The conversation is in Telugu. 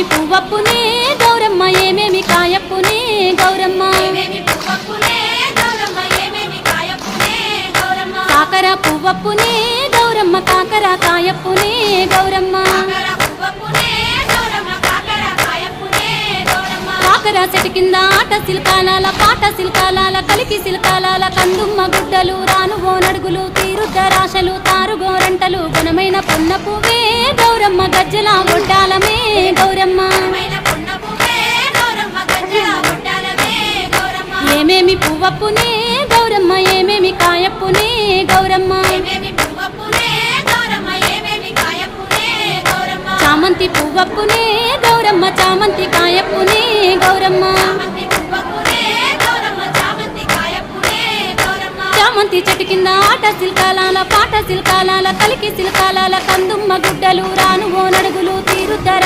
పువ్వప్పునే గౌరమ్మ ఏమేమి కాయప్పునే గౌరమ్మ కాకర పువ్వప్పునే గౌరమ్మ కాకర కాయప్పునే గౌరమ్మ కాకర చెట్టు కింద ఆట సిల్కాలాల పాట సిల్కాలాల కలికి సిల్కాలాల కందుమ్మ గుడ్డలు రానుగో నడుగులు తీరుద్దరాశలు తారుగోరంటలు గుణమైన పున్న పువ్వే గౌరమ్మ గజ్జల గొడ్డాలమే గౌరమ్మ ఏమేమి పువ్వప్పునే గౌరమ్మ ఏమేమి కాయప్పునే గౌరమ్మ చామంతి పువ్వప్పునే గౌరమ్మ చామంతి కాయప్పునే గౌరమ్మ చామంతి చెట్టు కింద ఆట సిల్కాలాల పాట సిల్కాలాల కలికి సిల్కాలాల కందుమ్మ గుడ్డలు రానుగో నడుగులు తీరుద్దరా